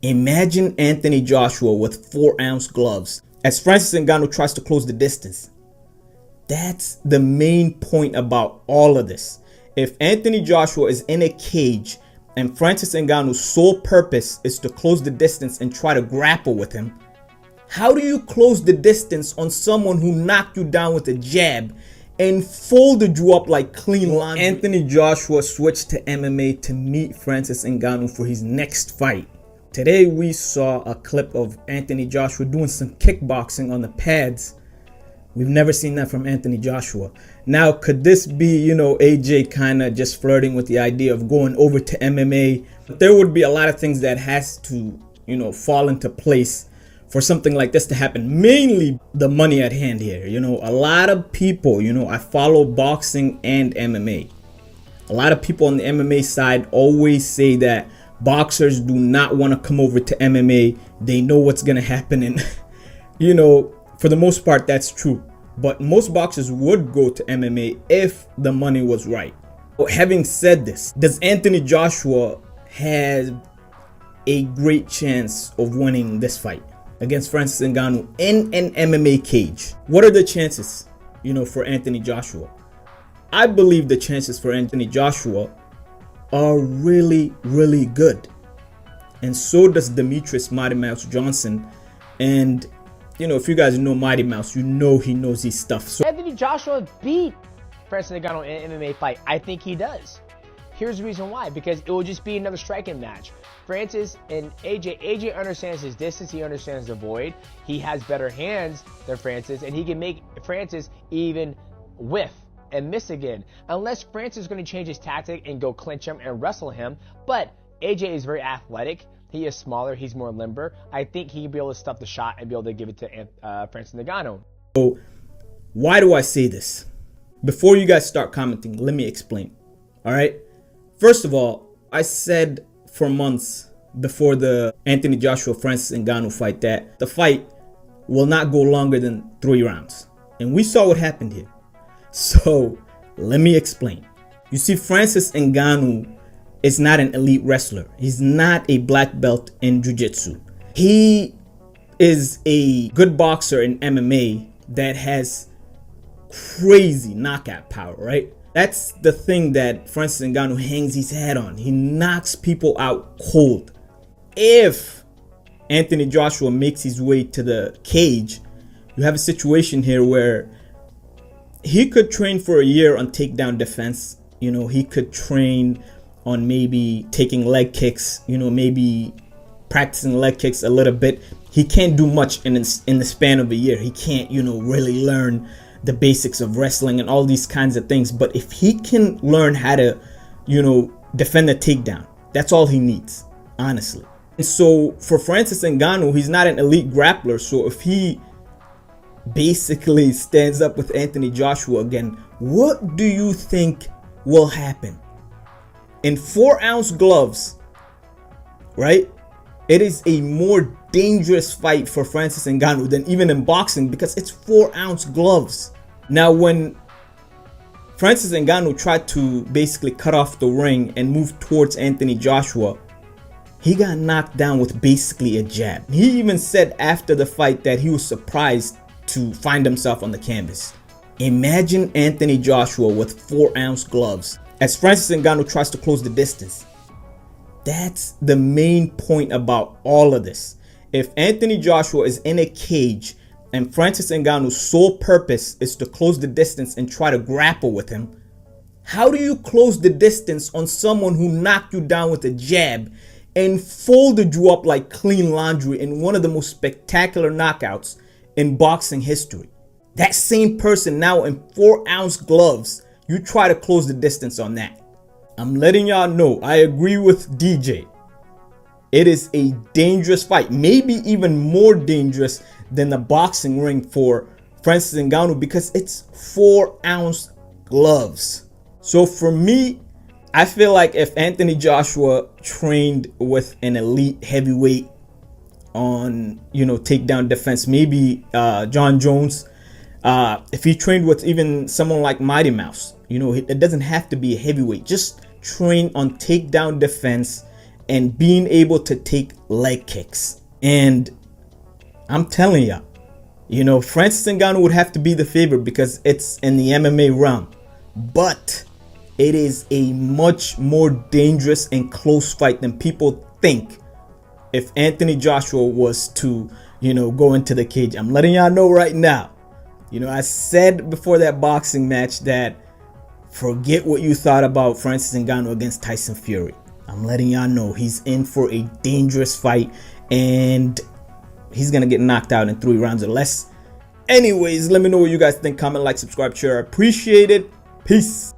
Imagine Anthony Joshua with 4-ounce gloves as Francis Ngannou tries to close the distance. That's the main point about all of this. If Anthony Joshua is in a cage and Francis Ngannou's sole purpose is to close the distance and try to grapple with him, how do you close the distance on someone who knocked you down with a jab and folded you up like clean laundry? Anthony Joshua switched to MMA to meet Francis Ngannou for his next fight. Today we saw a clip of Anthony Joshua doing some kickboxing on the pads. We've never seen that from Anthony Joshua. Now, could this be, AJ kind of just flirting with the idea of going over to MMA? But there would be a lot of things that has to, fall into place for something like this to happen. Mainly the money at hand here. A lot of people, I follow boxing and MMA. A lot of people on the MMA side always say that boxers do not want to come over to MMA. They know what's going to happen. And, for the most part, that's true. But most boxers would go to MMA if the money was right. But having said this, does Anthony Joshua have a great chance of winning this fight against Francis Ngannou in an MMA cage? What are the chances, for Anthony Joshua? I believe the chances for Anthony Joshua are really, really good. And so does Demetrius Mighty Mouse Johnson. And if you guys know Mighty Mouse, he knows his stuff. So Anthony Joshua beat Francis Ngannou in an MMA fight. I think he does. Here's the reason why. Because it will just be another striking match. Francis and AJ understands his distance. He understands the void. He has better hands than Francis. And he can make Francis even whiff and miss again. Unless Francis is going to change his tactic and go clinch him and wrestle him. But AJ is very athletic. He is smaller. He's more limber. I think he can be able to stuff the shot and be able to give it to Francis Ngannou. So why do I say this? Before you guys start commenting, let me explain. All right. First of all, I said for months before the Anthony Joshua Francis Ngannou fight that the fight will not go longer than 3 rounds. And we saw what happened here. So let me explain. You see, Francis Ngannou is not an elite wrestler. He's not a black belt in jiu-jitsu. He is a good boxer in MMA that has crazy knockout power, right? That's the thing that Francis Ngannou hangs his head on. He knocks people out cold. If Anthony Joshua makes his way to the cage, you have a situation here where he could train for a year on takedown defense. He could train on maybe taking leg kicks, maybe practicing leg kicks a little bit. He can't do much in the span of a year. He can't, really learn the basics of wrestling and all these kinds of things. But if he can learn how to, defend a takedown, that's all he needs, honestly. And so for Francis Ngannou, he's not an elite grappler. So if he basically stands up with Anthony Joshua again, what do you think will happen? In 4-ounce gloves, right? It is a more dangerous fight for Francis Ngannou than even in boxing because it's 4-ounce gloves. Now, when Francis Ngannou tried to basically cut off the ring and move towards Anthony Joshua, he got knocked down with basically a jab. He even said after the fight that he was surprised to find himself on the canvas. Imagine Anthony Joshua with 4-ounce gloves as Francis Ngannou tries to close the distance. That's the main point about all of this. If Anthony Joshua is in a cage and Francis Ngannou's sole purpose is to close the distance and try to grapple with him, how do you close the distance on someone who knocked you down with a jab and folded you up like clean laundry in one of the most spectacular knockouts in boxing history? That same person now in 4-ounce gloves, you try to close the distance on that. I'm letting y'all know, I agree with DJ. It is a dangerous fight, maybe even more dangerous than the boxing ring for Francis Ngannou because it's 4-ounce gloves. So for me, I feel like if Anthony Joshua trained with an elite heavyweight on, takedown defense, maybe John Jones, if he trained with even someone like Mighty Mouse, it doesn't have to be a heavyweight. Just train on takedown defense and being able to take leg kicks. And I'm telling ya, you know, Francis Ngannou would have to be the favorite because it's in the MMA realm. But it is a much more dangerous and close fight than people think if Anthony Joshua was to, you know, go into the cage. I'm letting y'all know right now. You know, I said before that boxing match that forget what you thought about Francis Ngannou against Tyson Fury. I'm letting y'all know he's in for a dangerous fight and he's going to get knocked out in 3 rounds or less. Anyways, let me know what you guys think. Comment, like, subscribe, share. I appreciate it. Peace.